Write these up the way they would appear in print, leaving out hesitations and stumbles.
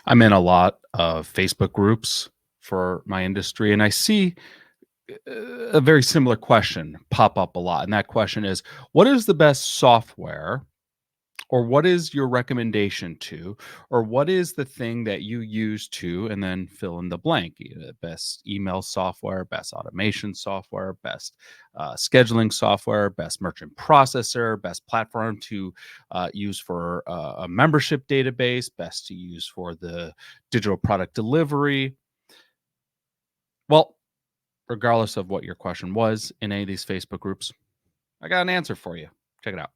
I'm in a lot of Facebook groups for my industry, and I see a very similar question pop up a lot. And that question is, what is the best software, or what is your recommendation to, or what is the thing that you use to, and then fill in the blank? Best email software, best automation software, best scheduling software, best merchant processor, best platform to use for a membership database, best to use for the digital product delivery. Well, regardless of what your question was in any of these Facebook groups, I got an answer for you. Check it out.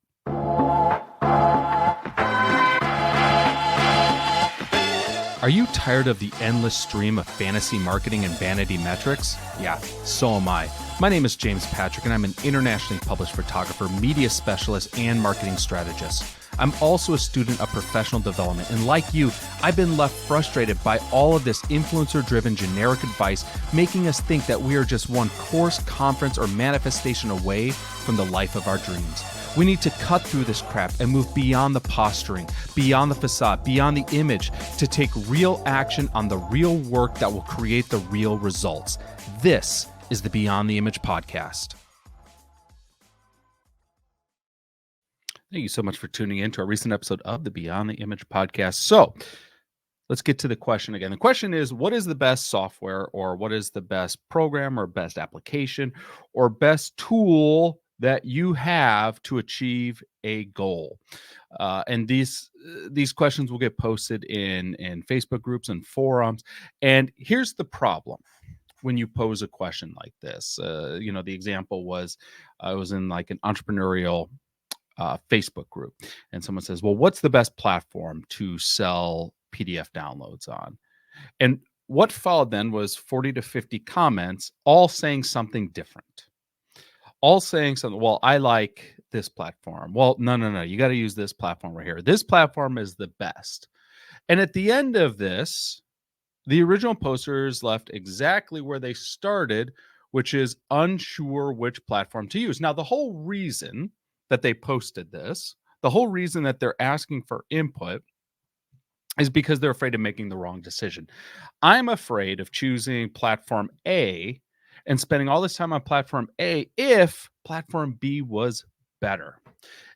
Are you tired of the endless stream of fantasy marketing and vanity metrics? Yeah, so am I. My name is James Patrick, and I'm an internationally published photographer, media specialist, and marketing strategist. I'm also a student of professional development, and like you, I've been left frustrated by all of this influencer-driven generic advice, making us think that we are just one course, conference, or manifestation away from the life of our dreams. We need to cut through this crap and move beyond the posturing, beyond the facade, beyond the image, to take real action on the real work that will create the real results. This is the Beyond the Image podcast. Thank you so much for tuning in to a recent episode of the Beyond the Image podcast. So let's get to the question again. The question is, what is the best software, or what is the best program, or best application, or best tool that you have to achieve a goal? And these questions will get posted in Facebook groups and forums. And here's the problem when you pose a question like this. The example was, I was in like an entrepreneurial Facebook group, and someone says, well, what's the best platform to sell PDF downloads on? And what followed then was 40 to 50 comments, all saying something different. All saying something, well, I like this platform. Well, no, you got to use this platform right here. This platform is the best. And at the end of this, the original posters left exactly where they started, which is unsure which platform to use. Now, the whole reason that they posted this, the whole reason that they're asking for input, is because they're afraid of making the wrong decision. I'm afraid of choosing platform A and spending all this time on platform A if platform B was better.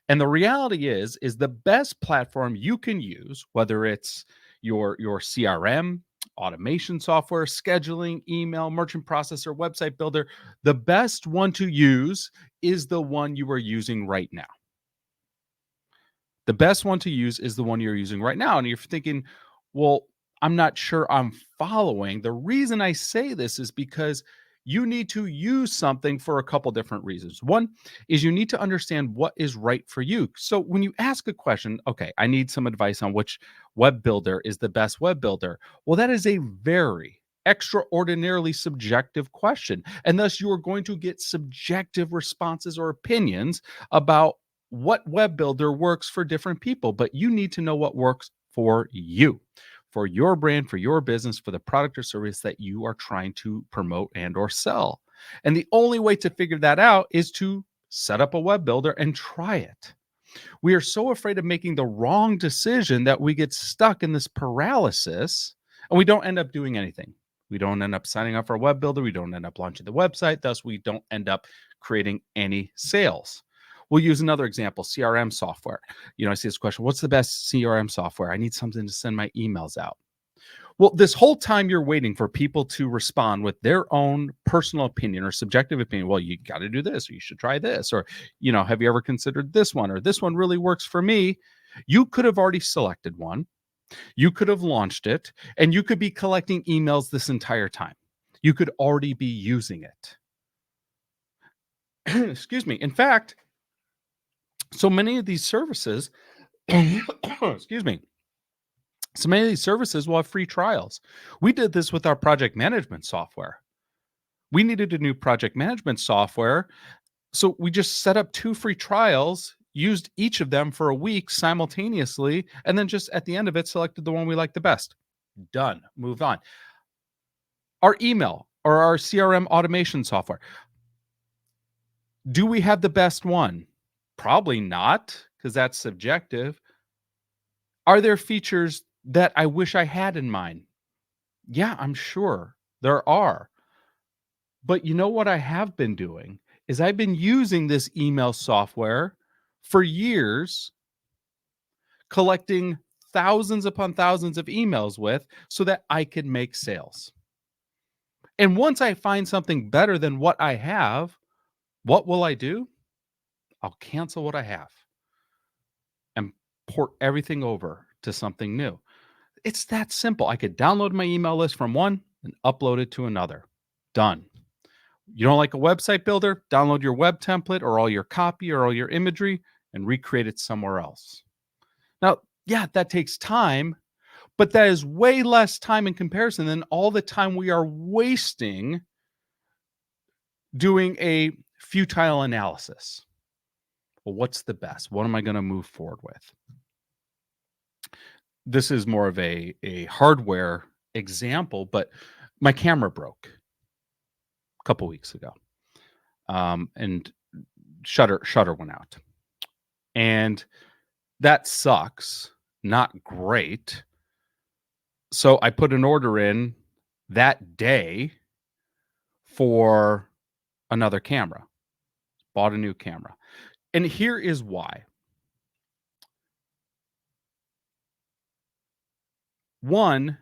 And the reality is the best platform you can use, whether it's your CRM, automation software, scheduling, email, merchant processor, website builder, the best one to use is the one you are using right now. The best one to use is the one you're using right now. And you're thinking, well, I'm not sure I'm following. The reason I say this is because you need to use something for a couple different reasons. One is you need to understand what is right for you. So when you ask a question, okay, I need some advice on which web builder is the best web builder. Well, that is a very extraordinarily subjective question. And thus you are going to get subjective responses or opinions about what web builder works for different people. But you need to know what works for you, for your brand, for your business, for the product or service that you are trying to promote and or sell. And the only way to figure that out is to set up a web builder and try it. We are so afraid of making the wrong decision that we get stuck in this paralysis, and we don't end up doing anything. We don't end up signing up for a web builder. We don't end up launching the website. Thus, we don't end up creating any sales. We'll use another example, CRM software. I see this question, what's the best CRM software? I need something to send my emails out. Well, this whole time you're waiting for people to respond with their own personal opinion or subjective opinion. Well, you got to do this, or you should try this, or, have you ever considered this one, or this one really works for me? You could have already selected one. You could have launched it, and you could be collecting emails this entire time. You could already be using it. Excuse me. In fact, so many of these services, excuse me, so many of these services will have free trials. We did this with our project management software. We needed a new project management software, so we just set up 2 free trials, used each of them for a week simultaneously, and then just at the end of it, selected the one we liked the best. Done. Moved on. Our email or our CRM automation software. Do we have the best one? Probably not, because that's subjective. Are there features that I wish I had in mind? Yeah, I'm sure there are. But you know what I have been doing is I've been using this email software for years, collecting thousands upon thousands of emails with so that I could make sales. And once I find something better than what I have, what will I do? I'll cancel what I have and port everything over to something new. It's that simple. I could download my email list from one and upload it to another. Done. You don't like a website builder? Download your web template or all your copy or all your imagery and recreate it somewhere else. Now, yeah, that takes time, but that is way less time in comparison than all the time we are wasting doing a futile analysis. Well, what's the best? What am I going to move forward with? This is more of a hardware example, but my camera broke a couple weeks ago. And shutter went out. And that sucks. Not great. So I put an order in that day for another camera. Bought a new camera. And here is why. One,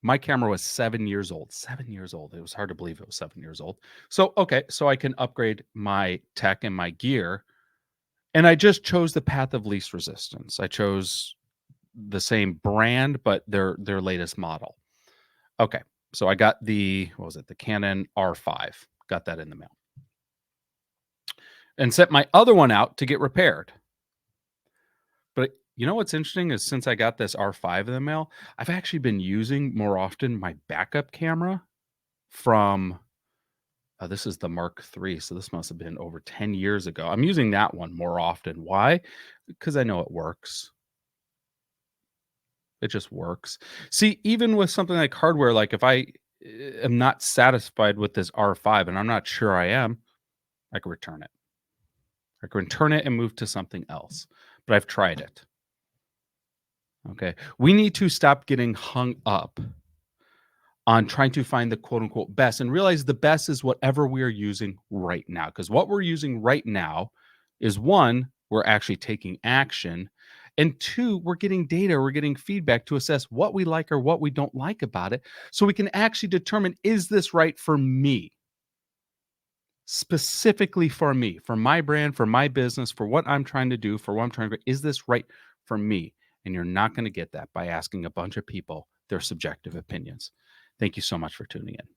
my camera was 7 years old. 7 years old. It was hard to believe it was 7 years old. So, okay, so I can upgrade my tech and my gear. And I just chose the path of least resistance. I chose the same brand, but their latest model. Okay. So I got the what was it? The Canon R5. Got that in the mail. And sent my other one out to get repaired. But you know what's interesting is since I got this R5 in the mail, I've actually been using more often my backup camera from this is the Mark III, so this must have been over 10 years ago. I'm using that one more often. Why? Because I know it works. It just works. See, even with something like hardware, like if I am not satisfied with this R5 and I'm not sure I am, I can return it. I can return it and move to something else. But I've tried it. Okay. We need to stop getting hung up on trying to find the quote unquote best and realize the best is whatever we are using right now. Because what we're using right now is one, we're actually taking action. And two, we're getting data, we're getting feedback to assess what we like or what we don't like about it. So we can actually determine, is this right for me? Specifically for me, for my brand, for my business, for what I'm trying to do, for what I'm trying to, is this right for me? And you're not going to get that by asking a bunch of people their subjective opinions. Thank you so much for tuning in.